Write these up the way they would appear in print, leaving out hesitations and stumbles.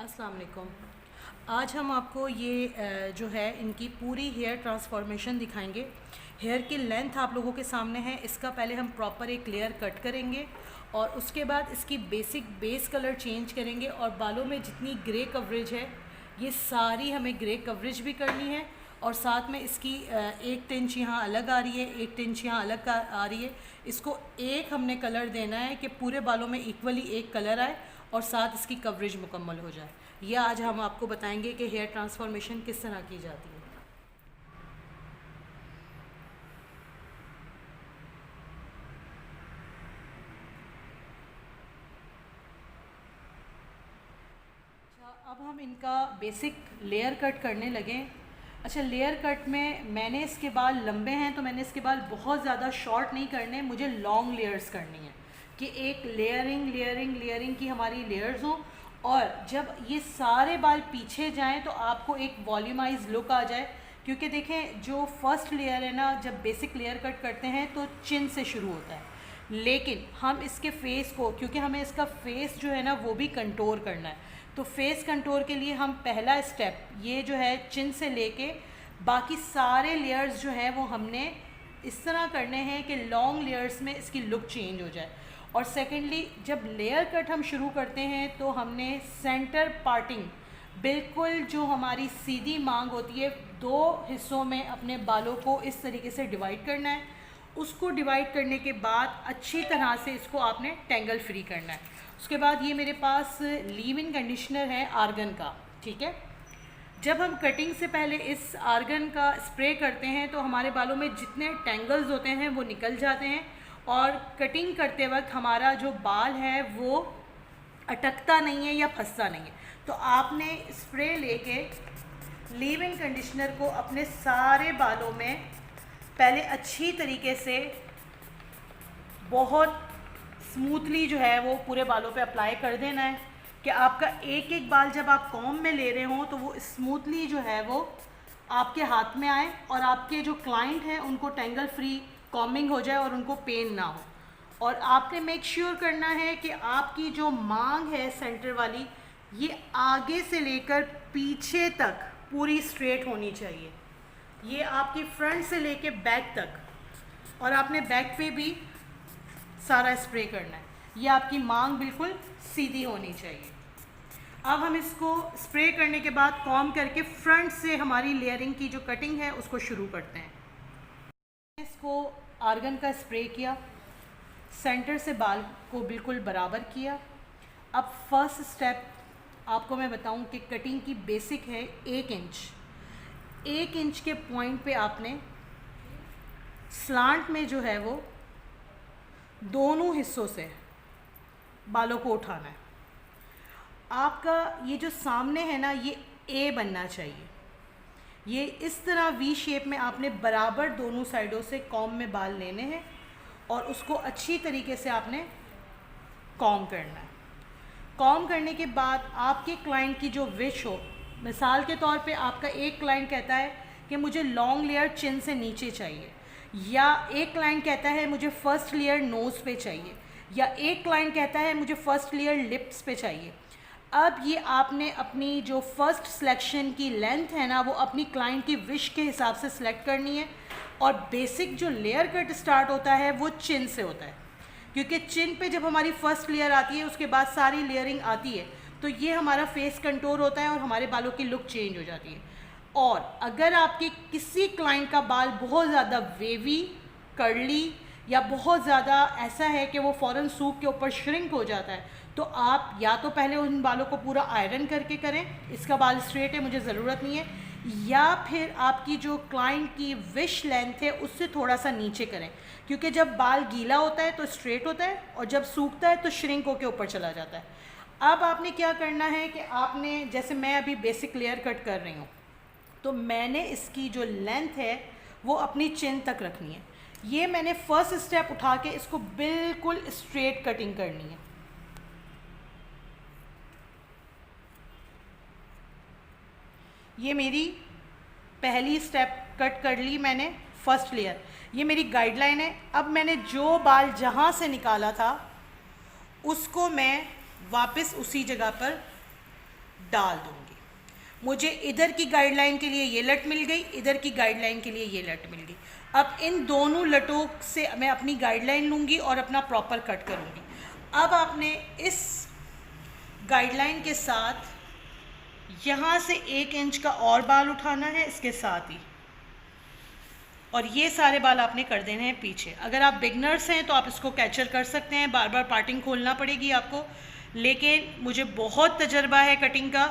अस्सलाम वालेकुम। आज हम आपको ये जो है इनकी पूरी हेयर ट्रांसफॉर्मेशन दिखाएंगे। हेयर की लेंथ आप लोगों के सामने है। इसका पहले हम प्रॉपर एक लेयर कट करेंगे और उसके बाद इसकी बेसिक बेस कलर चेंज करेंगे और बालों में जितनी ग्रे कवरेज है ये सारी हमें ग्रे कवरेज भी करनी है और साथ में इसकी 1 इंच यहाँ अलग आ रही है, 1 इंच यहाँ अलग आ रही है। इसको एक हमने कलर देना है कि पूरे बालों में इक्वली एक कलर आए और साथ इसकी कवरेज मुकम्मल हो जाए। यह आज हम आपको बताएंगे कि हेयर ट्रांसफॉर्मेशन किस तरह की जाती है। अच्छा, अब हम इनका बेसिक लेयर कट करने लगे। अच्छा, लेयर कट में मैंने इसके बाल लंबे हैं तो मैंने इसके बाल बहुत ज़्यादा शॉर्ट नहीं करने, मुझे लॉन्ग लेयर्स करनी है कि एक लेयरिंग लेयरिंग लेयरिंग की हमारी लेयर्स हो और जब ये सारे बाल पीछे जाएं तो आपको एक वॉल्यूमाइज लुक आ जाए। क्योंकि देखें, जो फर्स्ट लेयर है ना, जब बेसिक लेयर कट करते हैं तो चिन से शुरू होता है, लेकिन हम इसके फेस को, क्योंकि हमें इसका फेस जो है ना वो भी कंटोर करना है, तो फेस कंटोर के लिए हम पहला स्टेप ये जो है चिन से लेके बाकी सारे लेयर्स जो हैं वो हमने इस तरह करने हैं कि लॉन्ग लेयर्स में इसकी लुक चेंज हो जाए। और सेकेंडली, जब लेयर कट हम शुरू करते हैं तो हमने सेंटर पार्टिंग, बिल्कुल जो हमारी सीधी मांग होती है, 2 हिस्सों में अपने बालों को इस तरीके से डिवाइड करना है। उसको डिवाइड करने के बाद अच्छी तरह से इसको आपने टेंगल फ्री करना है। उसके बाद ये मेरे पास लीव इन कंडीशनर है आर्गन का, ठीक है। जब हम कटिंग से पहले इस आर्गन का स्प्रे करते हैं तो हमारे बालों में जितने टेंगल्स होते हैं वो निकल जाते हैं और कटिंग करते वक्त हमारा जो बाल है वो अटकता नहीं है या फंसता नहीं है। तो आपने स्प्रे लेके लीव इन कंडीशनर को अपने सारे बालों में पहले अच्छी तरीके से बहुत स्मूथली जो है वो पूरे बालों पे अप्लाई कर देना है कि आपका एक एक बाल जब आप कॉम्ब में ले रहे हो तो वो स्मूथली जो है वो आपके हाथ में आए और आपके जो क्लाइंट हैं उनको टेंगल फ्री कॉम्बिंग हो जाए और उनको पेन ना हो। और आपने मेक श्योर करना है कि आपकी जो मांग है सेंटर वाली, ये आगे से लेकर पीछे तक पूरी स्ट्रेट होनी चाहिए। ये आपकी फ्रंट से लेके बैक तक, और आपने बैक पे भी सारा स्प्रे करना है। ये आपकी मांग बिल्कुल सीधी होनी चाहिए। अब हम इसको स्प्रे करने के बाद कॉम्ब करके फ्रंट से हमारी लेयरिंग की जो कटिंग है उसको शुरू करते हैं। इसको आर्गन का स्प्रे किया, सेंटर से बाल को बिल्कुल बराबर किया। अब फर्स्ट स्टेप आपको मैं बताऊं कि कटिंग की बेसिक है 1 इंच। 1 इंच के पॉइंट पे आपने स्लांट में जो है वो दोनों हिस्सों से बालों को उठाना है। आपका ये जो सामने है ना, ये ए बनना चाहिए। ये इस तरह वी शेप में आपने बराबर दोनों साइडों से कॉम्ब में बाल लेने हैं और उसको अच्छी तरीके से आपने कॉम्ब करना है। कॉम्ब करने के बाद आपके क्लाइंट की जो विश हो, मिसाल के तौर पे आपका एक क्लाइंट कहता है कि मुझे लॉन्ग लेयर चिन से नीचे चाहिए, या एक क्लाइंट कहता है मुझे फ़र्स्ट लेयर नोज़ पे चाहिए, या एक क्लाइंट कहता है मुझे फ़र्स्ट लेयर लिप्स पे चाहिए। अब ये आपने अपनी जो फ़र्स्ट सिलेक्शन की लेंथ है ना वो अपनी क्लाइंट की विश के हिसाब से सिलेक्ट करनी है। और बेसिक जो लेयर कट स्टार्ट होता है वो चिन से होता है, क्योंकि चिन पे जब हमारी फ़र्स्ट लेयर आती है उसके बाद सारी लेयरिंग आती है, तो ये हमारा फेस कंटूर होता है और हमारे बालों की लुक चेंज हो जाती है। और अगर आपके किसी क्लाइंट का बाल बहुत ज़्यादा वेवी, कर्ली या बहुत ज़्यादा ऐसा है कि वो फ़ौरन सूख के ऊपर श्रिंक हो जाता है, तो आप या तो पहले उन बालों को पूरा आयरन करके करें, इसका बाल स्ट्रेट है मुझे ज़रूरत नहीं है, या फिर आपकी जो क्लाइंट की विश लेंथ है उससे थोड़ा सा नीचे करें, क्योंकि जब बाल गीला होता है तो स्ट्रेट होता है और जब सूखता है तो श्रिंक होकर ऊपर चला जाता है। अब आपने क्या करना है कि आपने, जैसे मैं अभी बेसिक लेयर कट कर रही हूँ, तो मैंने इसकी जो लेंथ है वो अपनी चिन तक रखनी है। ये मैंने फर्स्ट स्टेप उठा के इसको बिल्कुल स्ट्रेट कटिंग करनी है। ये मेरी पहली स्टेप कट कर ली मैंने, फर्स्ट लेयर। ये मेरी गाइडलाइन है। अब मैंने जो बाल जहाँ से निकाला था उसको मैं वापस उसी जगह पर डाल दूँगी। मुझे इधर की गाइडलाइन के लिए ये लट मिल गई, इधर की गाइडलाइन के लिए ये लट मिल गई। अब इन दोनों लटों से मैं अपनी गाइडलाइन लूँगी और अपना प्रॉपर कट करूँगी। अब आपने इस गाइडलाइन के साथ यहाँ से 1 इंच का और बाल उठाना है इसके साथ ही, और ये सारे बाल आपने कर देने हैं पीछे। अगर आप बिगनर्स हैं तो आप इसको कैचर कर सकते हैं, बार बार पार्टिंग खोलना पड़ेगी आपको, लेकिन मुझे बहुत तजर्बा है कटिंग का,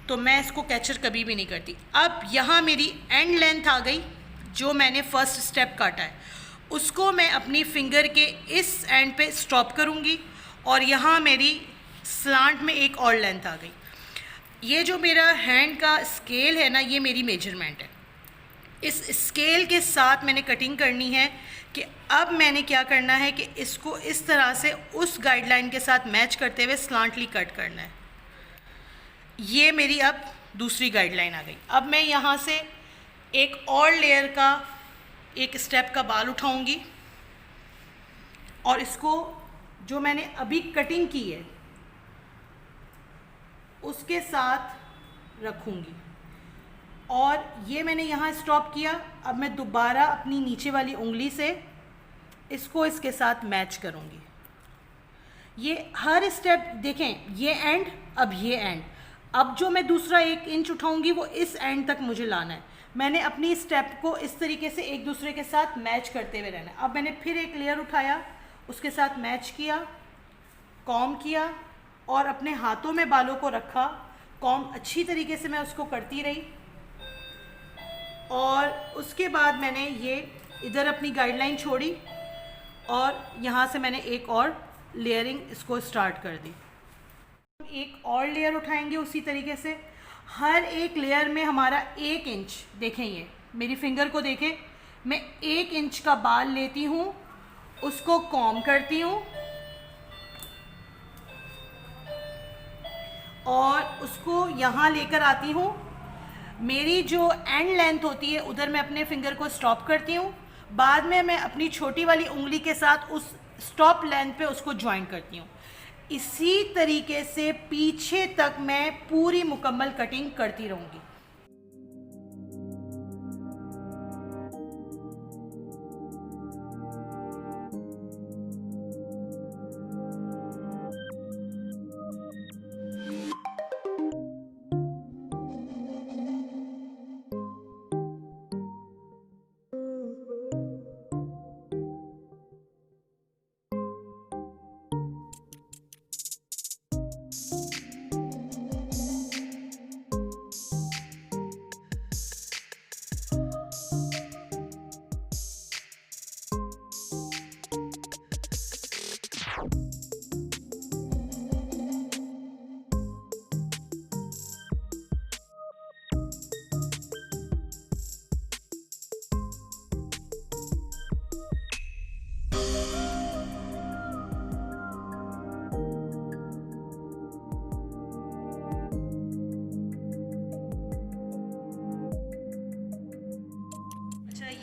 तो मैं इसको कैचर कभी भी नहीं करती। अब यहाँ मेरी एंड लेंथ आ गई, जो मैंने फर्स्ट स्टेप काटा है उसको मैं अपनी फिंगर के इस एंड पे स्टॉप करूँगी, और यहाँ मेरी स्लांट में एक और लेंथ आ गई। ये जो मेरा हैंड का स्केल है ना, ये मेरी मेजरमेंट है। इस स्केल के साथ मैंने कटिंग करनी है कि अब मैंने क्या करना है कि इसको इस तरह से उस गाइडलाइन के साथ मैच करते हुए स्लांटली कट करना है। ये मेरी अब दूसरी गाइडलाइन आ गई। अब मैं यहाँ से एक और लेयर का एक स्टेप का बाल उठाऊंगी और इसको जो मैंने अभी कटिंग की है उसके साथ रखूंगी, और ये मैंने यहाँ स्टॉप किया। अब मैं दोबारा अपनी नीचे वाली उंगली से इसको इसके साथ मैच करूँगी। ये हर स्टेप देखें, ये एंड, अब ये एंड, अब जो मैं दूसरा 1 इंच उठाऊँगी वो इस एंड तक मुझे लाना है। मैंने अपनी स्टेप को इस तरीके से एक दूसरे के साथ मैच करते हुए रहना है। अब मैंने फिर एक लेयर उठाया, उसके साथ मैच किया, कॉम किया और अपने हाथों में बालों को रखा। कॉम अच्छी तरीके से मैं उसको करती रही, और उसके बाद मैंने ये इधर अपनी गाइडलाइन छोड़ी और यहाँ से मैंने एक और लेयरिंग इसको स्टार्ट कर दी। एक और लेयर उठाएंगे उसी तरीके से। हर एक लेयर में हमारा 1 इंच, देखें ये मेरी फिंगर को देखें, मैं 1 इंच का बाल लेती हूँ, उसको कॉम करती हूँ और उसको यहाँ लेकर आती हूँ। मेरी जो एंड लेंथ होती है उधर मैं अपने फिंगर को स्टॉप करती हूँ, बाद में मैं अपनी छोटी वाली उंगली के साथ उस स्टॉप लेंथ पे उसको ज्वाइन करती हूँ। इसी तरीके से पीछे तक मैं पूरी मुकम्मल कटिंग करती रहूँगी।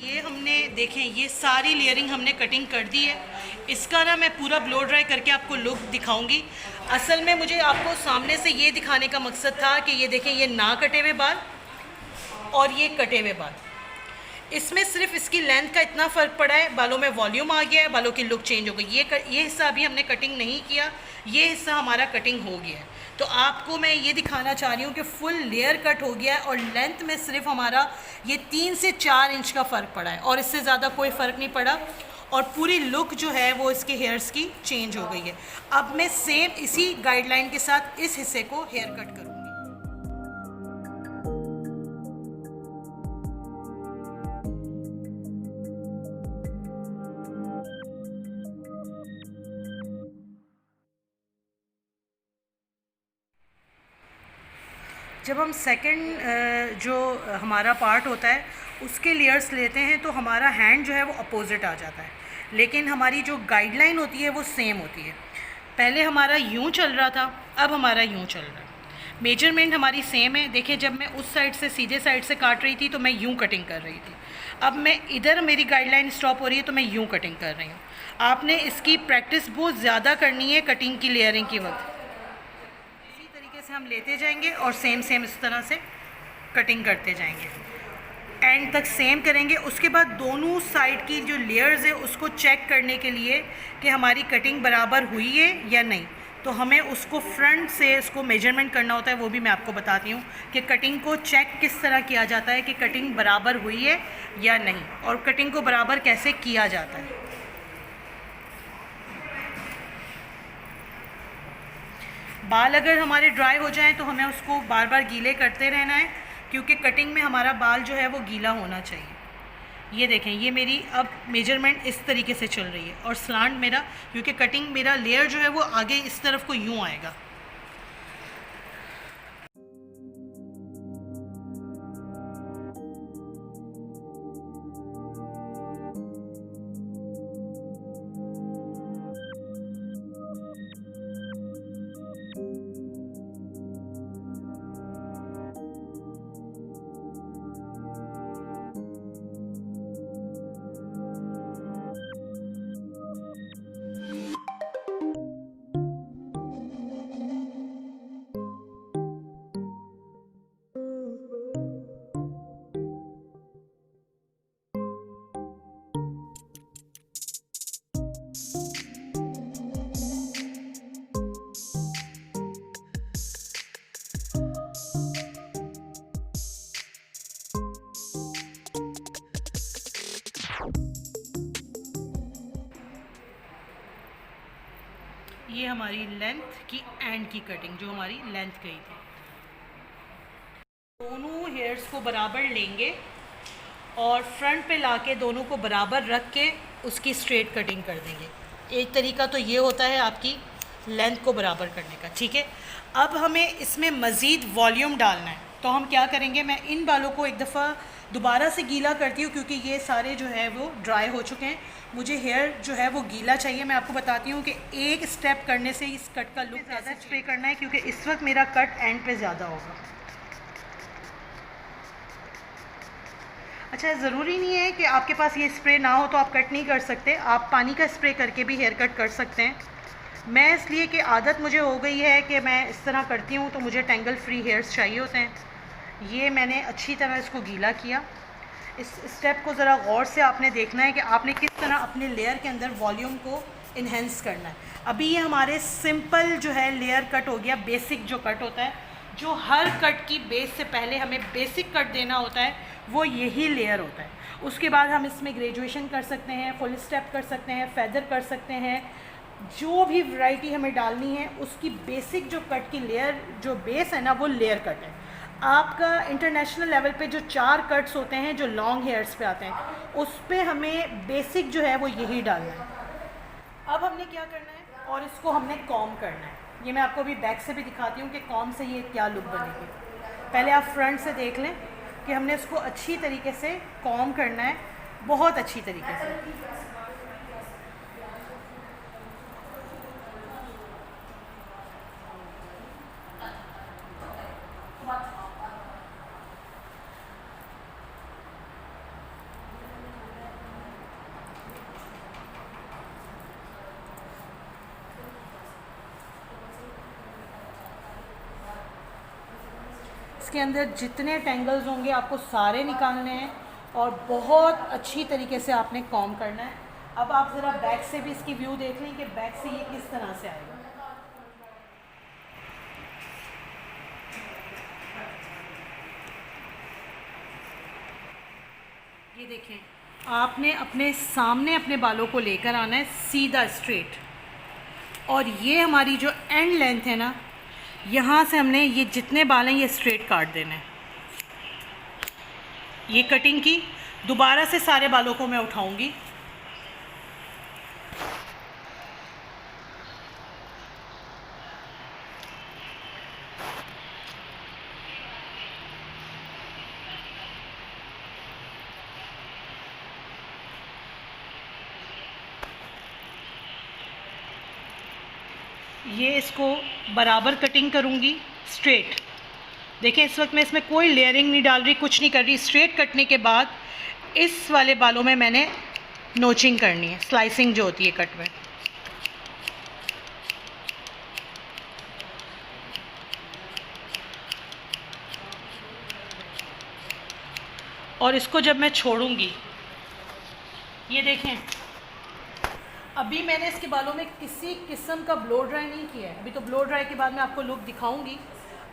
ये हमने देखें, ये सारी लेयरिंग हमने कटिंग कर दी है। इसका ना मैं पूरा ब्लो ड्राई करके आपको लुक दिखाऊंगी। असल में मुझे आपको सामने से ये दिखाने का मकसद था कि ये देखें, ये ना कटे हुए बाल और ये कटे हुए बाल, इसमें सिर्फ इसकी लेंथ का इतना फ़र्क पड़ा है, बालों में वॉल्यूम आ गया है, बालों की लुक चेंज हो गई। ये हिस्सा अभी हमने कटिंग नहीं किया, ये हिस्सा हमारा कटिंग हो गया है। तो आपको मैं ये दिखाना चाह रही हूँ कि फुल लेयर कट हो गया है और लेंथ में सिर्फ हमारा ये 3 से 4 इंच का फ़र्क पड़ा है और इससे ज़्यादा कोई फ़र्क नहीं पड़ा, और पूरी लुक जो है वो इसके हेयर्स की चेंज हो गई है। अब मैं सेम इसी गाइडलाइन के साथ इस हिस्से को हेयर कट करूँगी। जब हम सेकंड जो हमारा पार्ट होता है उसके लेयर्स लेते हैं तो हमारा हैंड जो है वो अपोजिट आ जाता है, लेकिन हमारी जो गाइडलाइन होती है वो सेम होती है। पहले हमारा यूं चल रहा था, अब हमारा यूं चल रहा है। मेजरमेंट हमारी सेम है। देखिए, जब मैं उस साइड से सीधे साइड से काट रही थी तो मैं यूं कटिंग कर रही थी, अब मैं इधर मेरी गाइडलाइन स्टॉप हो रही है तो मैं यूं कटिंग कर रही हूँ। आपने इसकी प्रैक्टिस बहुत ज़्यादा करनी है कटिंग की, लेयरिंग की वक्त। इसी तरीके से हम लेते जाएंगे और सेम सेम इस तरह से कटिंग करते जाएंगे, एंड तक सेम करेंगे। उसके बाद दोनों साइड की जो लेयर्स है उसको चेक करने के लिए कि हमारी कटिंग बराबर हुई है या नहीं, तो हमें उसको फ्रंट से उसको मेजरमेंट करना होता है। वो भी मैं आपको बताती हूँ कि कटिंग को चेक किस तरह किया जाता है कि कटिंग बराबर हुई है या नहीं, और कटिंग को बराबर कैसे किया जाता है। बाल अगर हमारे ड्राई हो जाएं तो हमें उसको बार बार गीले करते रहना है, क्योंकि कटिंग में हमारा बाल जो है वो गीला होना चाहिए। ये देखें, ये मेरी अब मेजरमेंट इस तरीके से चल रही है, और स्लांट मेरा, क्योंकि कटिंग मेरा लेयर जो है वो आगे इस तरफ को यूँ आएगा। ये हमारी लेंथ की एंड की कटिंग, जो हमारी लेंथ गई थी। दोनों हेयर्स को बराबर लेंगे और फ्रंट पे लाके दोनों को बराबर रख के उसकी स्ट्रेट कटिंग कर देंगे। एक तरीका तो ये होता है आपकी लेंथ को बराबर करने का, ठीक है। अब हमें इसमें मज़ीद वॉल्यूम डालना है, तो हम क्या करेंगे, मैं इन बालों को एक दफ़ा दोबारा से गीला करती हूँ, क्योंकि ये सारे जो है वो ड्राई हो चुके हैं। मुझे हेयर जो है वो गीला चाहिए। मैं आपको बताती हूँ कि एक स्टेप करने से इस कट का लुक ज़्यादा स्प्रे करना है, क्योंकि इस वक्त मेरा कट एंड पे ज़्यादा होगा। अच्छा, ज़रूरी नहीं है कि आपके पास ये स्प्रे ना हो तो आप कट नहीं कर सकते, आप पानी का स्प्रे करके भी हेयर कट कर सकते हैं। मैं इसलिए कि आदत मुझे हो गई है कि मैं इस तरह करती हूँ, तो मुझे टेंगल फ्री हेयर्स चाहिए होते हैं। ये मैंने अच्छी तरह इसको गीला किया। इस स्टेप को ज़रा गौर से आपने देखना है कि आपने किस तरह अपने लेयर के अंदर वॉल्यूम को इन्हेंस करना है। अभी ये हमारे सिंपल जो है लेयर कट हो गया, बेसिक जो कट होता है, जो हर कट की बेस से पहले हमें बेसिक कट देना होता है, वो यही लेयर होता है। उसके बाद हम इसमें ग्रेजुएशन कर सकते हैं, फुल स्टेप कर सकते हैं, फेदर कर सकते हैं, जो भी वैरायटी हमें डालनी है उसकी बेसिक जो कट की लेयर, जो बेस है ना, वो लेयर कट है। आपका इंटरनेशनल लेवल पे जो 4 कट्स होते हैं जो लॉन्ग हेयर्स पे आते हैं, उस पे हमें बेसिक जो है वो यही डालना है। अब हमने क्या करना है, और इसको हमने कॉम करना है। ये मैं आपको अभी बैक से भी दिखाती हूँ कि कॉम से ये क्या लुक बनेगी। पहले आप फ्रंट से देख लें कि हमने इसको अच्छी तरीके से कॉम करना है, बहुत अच्छी तरीके से। इसके अंदर जितने टेंगल्स होंगे आपको सारे निकालने हैं, और बहुत अच्छी तरीके से आपने कॉम करना है। अब आप ज़रा बैक से भी इसकी व्यू देख लें कि बैक से ये किस तरह से आएगा। ये देखें, आपने अपने सामने अपने बालों को लेकर आना है सीधा स्ट्रेट, और ये हमारी जो एंड लेंथ है ना, यहाँ से हमने ये जितने बाल हैं ये स्ट्रेट काट देना है। ये कटिंग की, दोबारा से सारे बालों को मैं उठाऊंगी। ये इसको बराबर कटिंग करूँगी स्ट्रेट। देखें, इस वक्त मैं इसमें कोई लेयरिंग नहीं डाल रही, कुछ नहीं कर रही। स्ट्रेट कटने के बाद इस वाले बालों में मैंने नोचिंग करनी है, स्लाइसिंग जो होती है कट में। और इसको जब मैं छोड़ूंगी, ये देखें, अभी मैंने इसके बालों में किसी किस्म का ब्लो ड्राई नहीं किया है। अभी तो ब्लो ड्राई के बाद मैं आपको लुक दिखाऊंगी।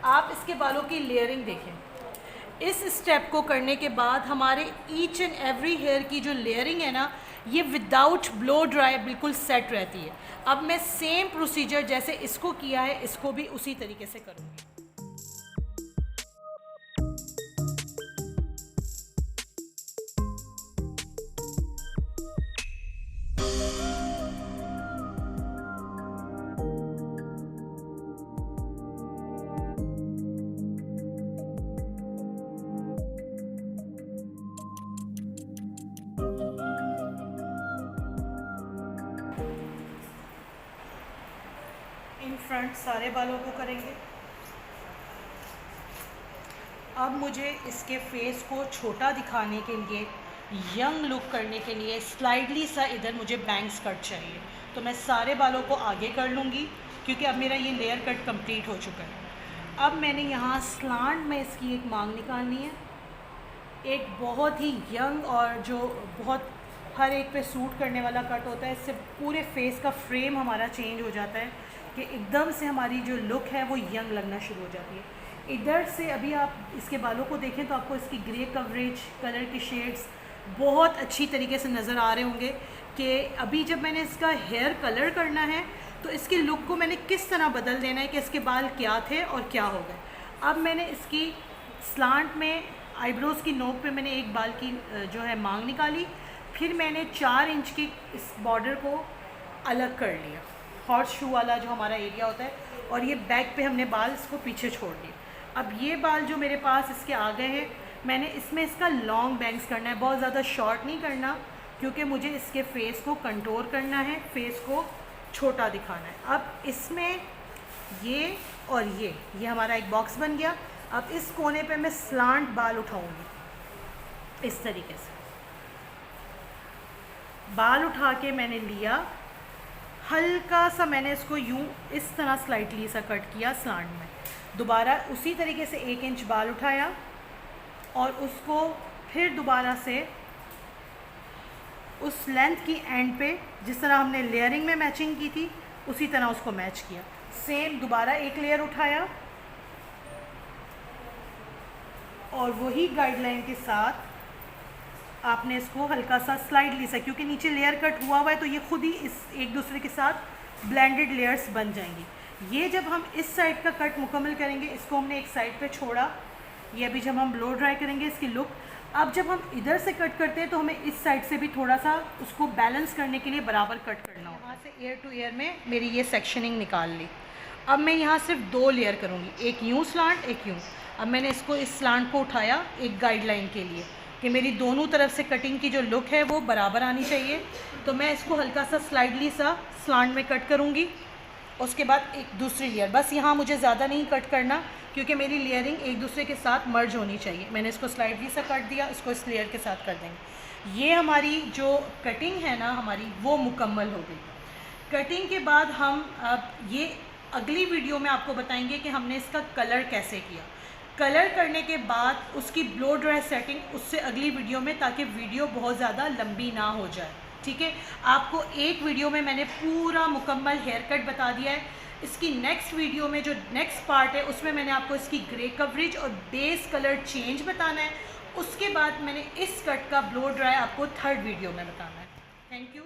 आप इसके बालों की लेयरिंग देखें। इस स्टेप को करने के बाद हमारे ईच एंड एवरी हेयर की जो लेयरिंग है ना, ये विदाउट ब्लो ड्राई बिल्कुल सेट रहती है। अब मैं सेम प्रोसीजर जैसे इसको किया है, इसको भी उसी तरीके से करूँगी। इन फ्रंट सारे बालों को करेंगे। अब मुझे इसके फेस को छोटा दिखाने के लिए, यंग लुक करने के लिए स्लाइडली सा इधर मुझे बैंग्स कट चाहिए। तो मैं सारे बालों को आगे कर लूँगी क्योंकि अब मेरा ये लेयर कट कंप्लीट हो चुका है। अब मैंने यहाँ स्लांट में इसकी एक मांग निकालनी है। एक बहुत ही यंग और जो बहुत हर एक पे सूट करने वाला कट होता है। इससे पूरे फेस का फ्रेम हमारा चेंज हो जाता है कि एकदम से हमारी जो लुक है वो यंग लगना शुरू हो जाती है। इधर से अभी आप इसके बालों को देखें तो आपको इसकी ग्रे कवरेज, कलर के शेड्स बहुत अच्छी तरीके से नज़र आ रहे होंगे कि अभी जब मैंने इसका हेयर कलर करना है तो इसकी लुक को मैंने किस तरह बदल देना है कि इसके बाल क्या थे और क्या हो गए। अब मैंने इसकी स्लांट में आईब्रोज़ की नोक पे मैंने एक बाल की जो है मांग निकाली। फिर मैंने 4 इंच की इस बॉर्डर को अलग कर लिया, हॉर्स शू वाला जो हमारा एरिया होता है, और ये बैक पे हमने बाल इसको पीछे छोड़ दिए। अब ये बाल जो मेरे पास इसके आ गए हैं, मैंने इसमें इसका लॉन्ग बैंग्स करना है, बहुत ज़्यादा शॉर्ट नहीं करना क्योंकि मुझे इसके फेस को कंटोर करना है, फेस को छोटा दिखाना है। अब इसमें ये और ये हमारा एक बॉक्स बन गया। अब इस कोने पे मैं स्लांट बाल उठाऊंगी। इस तरीके से बाल उठा के मैंने लिया, हल्का सा मैंने इसको यूं इस तरह स्लाइटली सा कट किया स्लांट में। दोबारा उसी तरीके से 1 इंच बाल उठाया और उसको फिर दोबारा से उस लेंथ की एंड पे, जिस तरह हमने लेयरिंग में मैचिंग की थी, उसी तरह उसको मैच किया। सेम दोबारा एक लेयर उठाया और वही गाइडलाइन के साथ आपने इसको हल्का सा स्लाइडली सा, क्योंकि नीचे लेयर कट हुआ हुआ है तो ये खुद ही इस एक दूसरे के साथ ब्लेंडेड लेयर्स बन जाएंगी। ये जब हम इस साइड का कट मुकम्मल करेंगे, इसको हमने एक साइड पे छोड़ा। ये अभी जब हम ब्लो ड्राई करेंगे इसकी लुक, अब जब हम इधर से कट करते हैं तो हमें इस साइड से भी थोड़ा सा उसको बैलेंस करने के लिए बराबर कट करना होगा। यहाँ से ईयर टू ईयर में मेरी ये सेक्शनिंग निकाल ली। अब मैं यहाँ सिर्फ 2 लेयर करूँगी, एक यूँ स्लांट, एक यूँ। अब मैंने इसको इस स्लांट को उठाया एक गाइडलाइन के लिए कि मेरी दोनों तरफ से कटिंग की जो लुक है वो बराबर आनी चाहिए। तो मैं इसको हल्का सा स्लाइडली सा स्लांट में कट करूँगी। उसके बाद एक दूसरी लेयर, बस यहाँ मुझे ज़्यादा नहीं कट करना क्योंकि मेरी लेयरिंग एक दूसरे के साथ मर्ज होनी चाहिए। मैंने इसको स्लाइडली सा कट दिया, इसको इस लेयर के साथ कर देंगे। ये हमारी जो कटिंग है ना हमारी, वो मुकम्मल हो गई। कटिंग के बाद हम अब ये अगली वीडियो में आपको बताएंगे कि हमने इसका कलर कैसे किया। कलर करने के बाद उसकी ब्लो ड्राई सेटिंग उससे अगली वीडियो में, ताकि वीडियो बहुत ज़्यादा लंबी ना हो जाए। ठीक है, आपको एक वीडियो में मैंने पूरा मुकम्मल हेयर कट बता दिया है। इसकी नेक्स्ट वीडियो में जो नेक्स्ट पार्ट है उसमें मैंने आपको इसकी ग्रे कवरेज और बेस कलर चेंज बताना है। उसके बाद मैंने इस कट का ब्लो ड्राई आपको 3rd वीडियो में बताना है। Thank you.